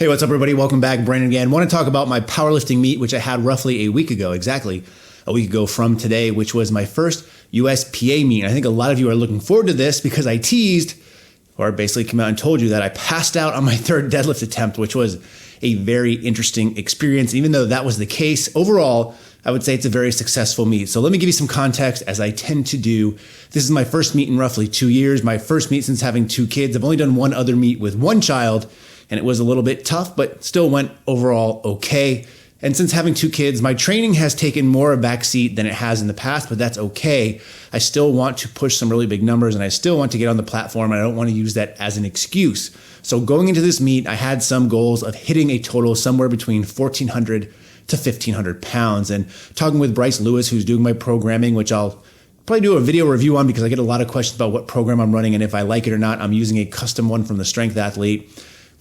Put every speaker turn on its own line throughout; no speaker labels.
Hey, what's up, everybody? Welcome back. Brandon again. Want to talk about my powerlifting meet, which I had roughly a week ago, exactly a week ago from today, which was my first USPA meet. I think a lot of you are looking forward to this because I teased, or basically came out and told you that I passed out on my third deadlift attempt, which was a very interesting experience. Even though that was the case, overall, I would say it's a very successful meet. So let me give you some context, as I tend to do. This is my first meet in roughly 2 years, my first meet since having 2 kids. I've only done one other meet with one child, and it was a little bit tough, but still went overall okay. And since having 2 kids, my training has taken more a backseat than it has in the past, but that's okay. I still want to push some really big numbers, and I still want to get on the platform, and I don't want to use that as an excuse. So going into this meet, I had some goals of hitting a total somewhere between 1,400 to 1,500 pounds. And talking with Bryce Lewis, who's doing my programming, which I'll probably do a video review on because I get a lot of questions about what program I'm running and if I like it or not. I'm using a custom one from the Strength Athlete.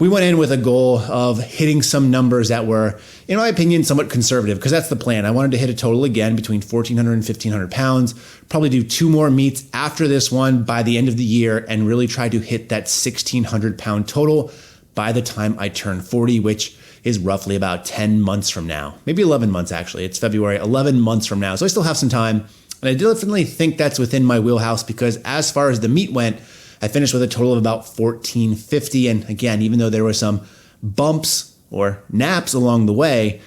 We went in with a goal of hitting some numbers that were, in my opinion, somewhat conservative, because that's the plan. I wanted to hit a total again between 1,400 and 1,500 pounds, probably do 2 more meets after this one by the end of the year, and really try to hit that 1,600 pound total by the time I turn 40, which is roughly about 10 months from now. Maybe 11 months, actually. It's February, 11 months from now. So I still have some time. And I definitely think that's within my wheelhouse because as far as the meet went, I finished with a total of about 1,450. And again, even though there were some bumps or naps along the way,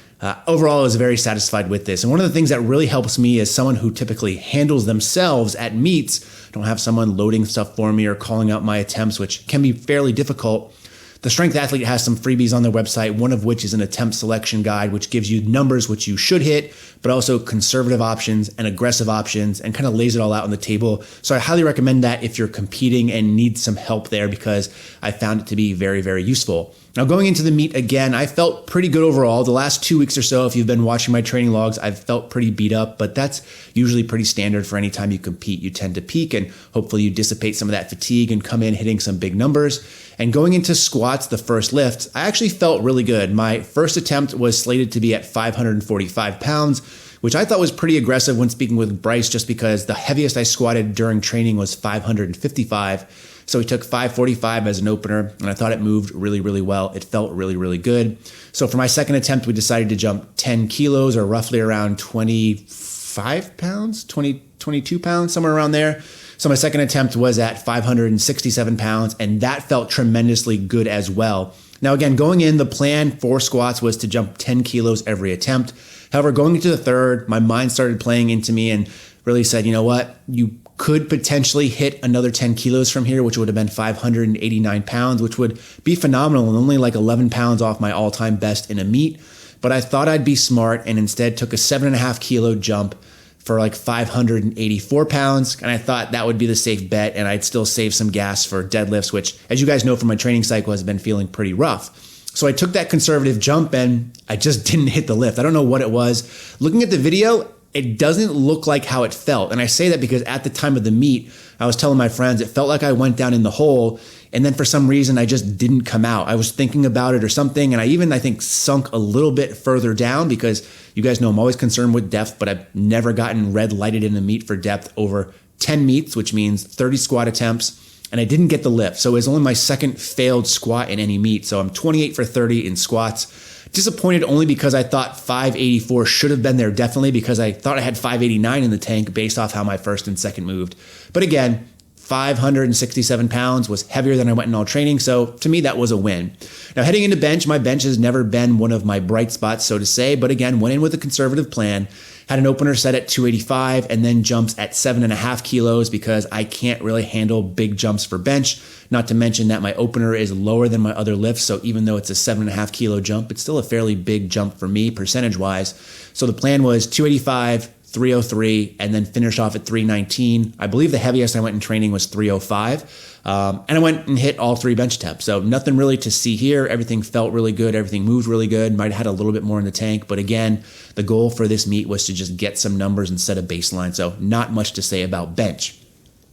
overall I was very satisfied with this. And one of the things that really helps me as someone who typically handles themselves at meets, don't have someone loading stuff for me or calling out my attempts, which can be fairly difficult. The Strength Athlete has some freebies on their website, one of which is an attempt selection guide, which gives you numbers which you should hit, but also conservative options and aggressive options, and kind of lays it all out on the table. So I highly recommend that if you're competing and need some help there, because I found it to be very, very useful. Now, going into the meet again, I felt pretty good overall. The last 2 weeks or so, if you've been watching my training logs, I've felt pretty beat up, but that's usually pretty standard for any time you compete. You tend to peak and hopefully you dissipate some of that fatigue and come in hitting some big numbers. And going into squats, the first lift, I actually felt really good. My first attempt was slated to be at 545 pounds, which I thought was pretty aggressive when speaking with Bryce, just because the heaviest I squatted during training was 555. So we took 545 as an opener, and I thought it moved really, really well. It felt really, really good. So for my second attempt, we decided to jump 10 kilos or roughly around 25 pounds, 22 pounds, somewhere around there. So my second attempt was at 567 pounds, and that felt tremendously good as well. Now, again, going in, the plan for squats was to jump 10 kilos every attempt. However, going into the third, my mind started playing into me and really said, you know what, you could potentially hit another 10 kilos from here, which would have been 589 pounds, which would be phenomenal and only like 11 pounds off my all-time best in a meet. But I thought I'd be smart and instead took a 7.5 kilo jump for like 584 pounds. And I thought that would be the safe bet, and I'd still save some gas for deadlifts, which, as you guys know from my training cycle, has been feeling pretty rough. So I took that conservative jump and I just didn't hit the lift. I don't know what it was. Looking at the video, it doesn't look like how it felt. And I say that because at the time of the meet, I was telling my friends, it felt like I went down in the hole, and then for some reason, I just didn't come out. I was thinking about it or something, and I think, sunk a little bit further down, because you guys know I'm always concerned with depth, but I've never gotten red lighted in a meet for depth over 10 meets, which means 30 squat attempts, and I didn't get the lift. So it was only my second failed squat in any meet. So I'm 28 for 30 in squats. Disappointed only because I thought 584 should have been there definitely, because I thought I had 589 in the tank based off how my first and second moved. But again, 567 pounds was heavier than I went in all training. So to me, that was a win. Now heading into bench, my bench has never been one of my bright spots, so to say, but again, went in with a conservative plan, had an opener set at 285 and then jumps at 7.5 kilos because I can't really handle big jumps for bench. Not to mention that my opener is lower than my other lifts. So even though it's a 7.5 kilo jump, it's still a fairly big jump for me percentage wise. So the plan was 285, 303, and then finish off at 319. I believe the heaviest I went in training was 305. And I went and hit all 3 bench attempts. So nothing really to see here. Everything felt really good. Everything moved really good. Might have had a little bit more in the tank. But again, the goal for this meet was to just get some numbers and set a baseline. So not much to say about bench.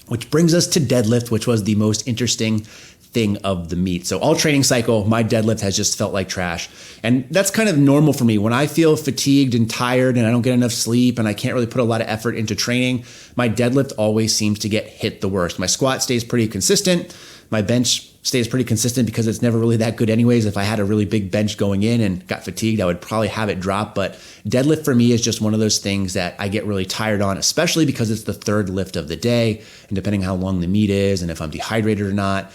Which brings us to deadlift, which was the most interesting thing of the meet. So all training cycle, my deadlift has just felt like trash. And that's kind of normal for me. When I feel fatigued and tired and I don't get enough sleep and I can't really put a lot of effort into training, my deadlift always seems to get hit the worst. My squat stays pretty consistent. My bench stays pretty consistent because it's never really that good anyways. If I had a really big bench going in and got fatigued, I would probably have it drop. But deadlift for me is just one of those things that I get really tired on, especially because it's the third lift of the day. And depending how long the meet is and if I'm dehydrated or not,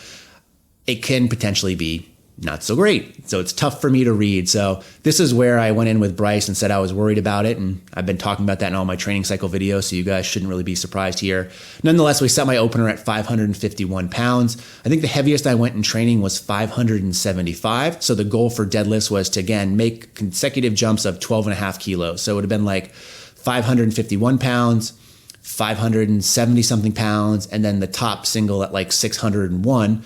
it can potentially be not so great. So it's tough for me to read. So this is where I went in with Bryce and said I was worried about it. And I've been talking about that in all my training cycle videos. So you guys shouldn't really be surprised here. Nonetheless, we set my opener at 551 pounds. I think the heaviest I went in training was 575. So the goal for deadlifts was to, again, make consecutive jumps of 12.5 kilos. So it would have been like 551 pounds, 570 something pounds, and then the top single at like 601,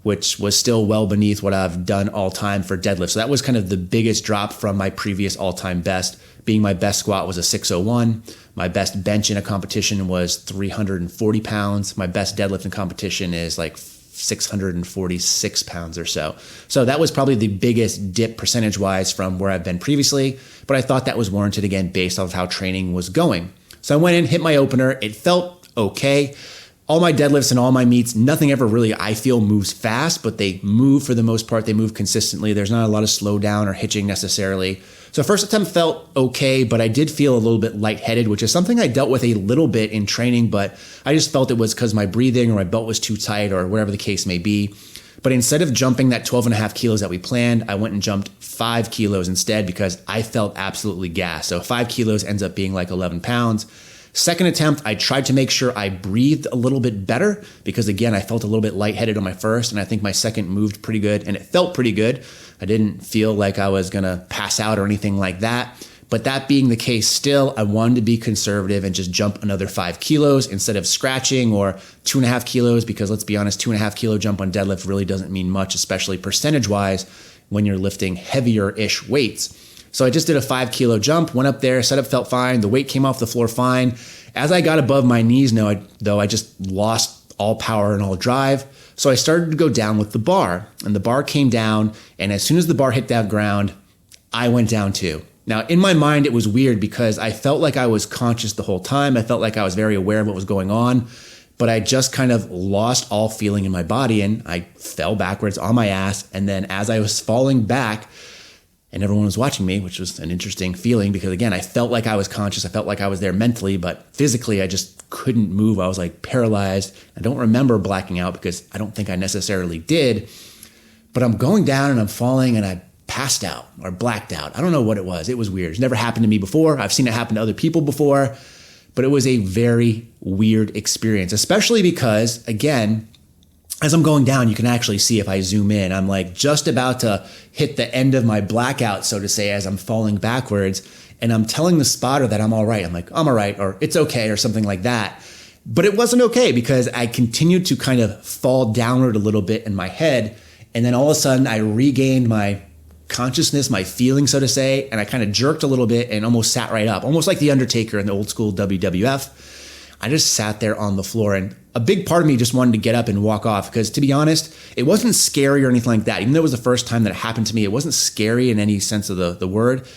which was still well beneath what I've done all time for deadlift. So that was kind of the biggest drop from my previous all-time best. Being my best squat was a 601. My best bench in a competition was 340 pounds. My best deadlift in competition is like 646 pounds or so. So that was probably the biggest dip percentage-wise from where I've been previously, but I thought that was warranted again based off how training was going. So I went in, hit my opener. It felt okay. All my deadlifts and all my meets, nothing ever really, I feel, moves fast, but they move for the most part. They move consistently. There's not a lot of slowdown or hitching necessarily. So first attempt felt okay, but I did feel a little bit lightheaded, which is something I dealt with a little bit in training, but I just felt it was because my breathing or my belt was too tight or whatever the case may be. But instead of jumping that 12.5 kilos that we planned, I went and jumped 5 kilos instead because I felt absolutely gassed. So 5 kilos ends up being like 11 pounds. Second attempt, I tried to make sure I breathed a little bit better because, again, I felt a little bit lightheaded on my first, and I think my second moved pretty good, and it felt pretty good. I didn't feel like I was going to pass out or anything like that. But that being the case still, I wanted to be conservative and just jump another 5 kilos instead of scratching or 2.5 kilos because, let's be honest, 2.5 kilo jump on deadlift really doesn't mean much, especially percentage-wise when you're lifting heavier-ish weights. So I just did a 5 kilo jump, went up there, setup felt fine. The weight came off the floor fine. As I got above my knees, though, I just lost all power and all drive. So I started to go down with the bar, and the bar came down. And as soon as the bar hit that ground, I went down too. Now, in my mind, it was weird because I felt like I was conscious the whole time. I felt like I was very aware of what was going on, but I just kind of lost all feeling in my body and I fell backwards on my ass. And then as I was falling back, and everyone was watching me, which was an interesting feeling because, again, I felt like I was conscious. I felt like I was there mentally, but physically I just couldn't move. I was like paralyzed. I don't remember blacking out because I don't think I necessarily did, but I'm going down and I'm falling and I passed out or blacked out. I don't know what it was. It was weird. It's never happened to me before. I've seen it happen to other people before, but it was a very weird experience, especially because, again, as I'm going down, you can actually see if I zoom in, I'm like just about to hit the end of my blackout, so to say, as I'm falling backwards. And I'm telling the spotter that I'm all right. I'm like, I'm all right, or it's okay, or something like that. But it wasn't okay because I continued to kind of fall downward a little bit in my head. And then all of a sudden I regained my consciousness, my feeling, so to say. And I kind of jerked a little bit and almost sat right up, almost like the Undertaker in the old school WWF. I just sat there on the floor, and a big part of me just wanted to get up and walk off because, to be honest, it wasn't scary or anything like that. Even though it was the first time that it happened to me, it wasn't scary in any sense of the word.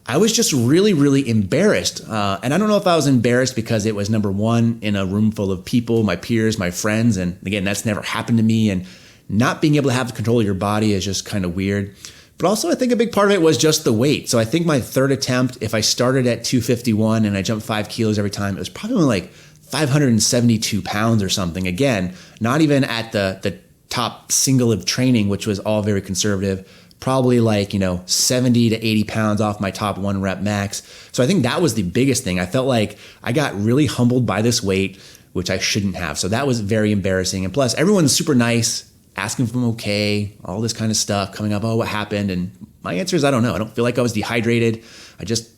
I was just really, really embarrassed. And I don't know if I was embarrassed because it was, number one, in a room full of people, my peers, my friends. And again, that's never happened to me. And not being able to have control of your body is just kind of weird. But also, I think a big part of it was just the weight. So I think my third attempt, if I started at 251 and I jumped 5 kilos every time, it was probably only like 572 pounds or something. Again, not even at the top single of training, which was all very conservative, probably like, 70 to 80 pounds off my top 1 rep max. So I think that was the biggest thing. I felt like I got really humbled by this weight, which I shouldn't have. So that was very embarrassing. And plus, everyone's super nice, asking if I'm okay, all this kind of stuff coming up. Oh, what happened? And my answer is, I don't know. I don't feel like I was dehydrated. I just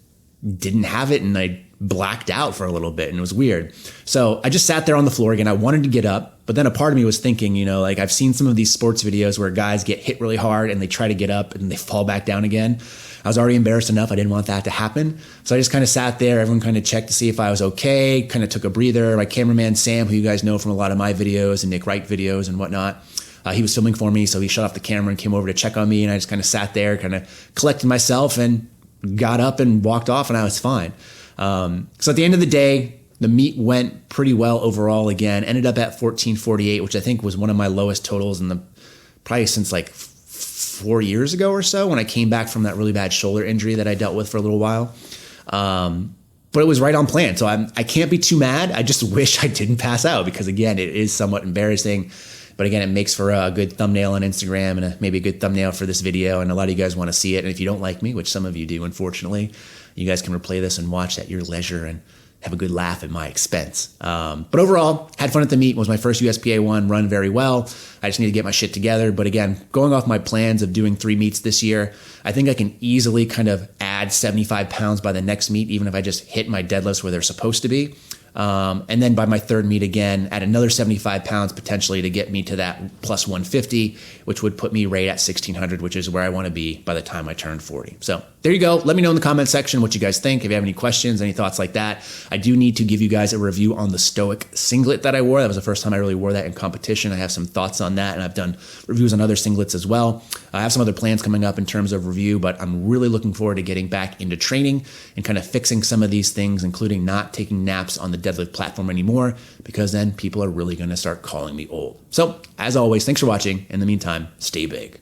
didn't have it, and I blacked out for a little bit, and it was weird. So I just sat there on the floor again. I wanted to get up, but then a part of me was thinking, like I've seen some of these sports videos where guys get hit really hard and they try to get up and they fall back down again. I was already embarrassed enough. I didn't want that to happen. So I just kind of sat there. Everyone kind of checked to see if I was okay, kind of took a breather. My cameraman, Sam, who you guys know from a lot of my videos and Nick Wright videos and whatnot, He was filming for me, so he shut off the camera and came over to check on me, and I just kind of sat there, kind of collected myself, and got up and walked off, and I was fine. So at the end of the day, the meet went pretty well overall again, ended up at 1448, which I think was one of my lowest totals probably since like 4 years ago or so, when I came back from that really bad shoulder injury that I dealt with for a little while. But it was right on plan. So I can't be too mad. I just wish I didn't pass out, because again, it is somewhat embarrassing. But again, it makes for a good thumbnail on Instagram and maybe a good thumbnail for this video. And a lot of you guys want to see it. And if you don't like me, which some of you do, unfortunately, you guys can replay this and watch at your leisure and have a good laugh at my expense. But overall, had fun at the meet. It was my first USPA one, run very well. I just need to get my shit together. But again, going off my plans of doing 3 meets this year, I think I can easily kind of add 75 pounds by the next meet, even if I just hit my deadlifts where they're supposed to be. And then by my 3rd meet again, add another 75 pounds potentially to get me to that plus 150, which would put me right at 1600, which is where I want to be by the time I turn 40. So there you go. Let me know in the comment section what you guys think. If you have any questions, any thoughts like that. I do need to give you guys a review on the Stoic singlet that I wore. That was the first time I really wore that in competition. I have some thoughts on that, and I've done reviews on other singlets as well. I have some other plans coming up in terms of review, but I'm really looking forward to getting back into training and kind of fixing some of these things, including not taking naps on the deadlift platform anymore, because then people are really going to start calling me old. So as always, thanks for watching. In the meantime, stay big.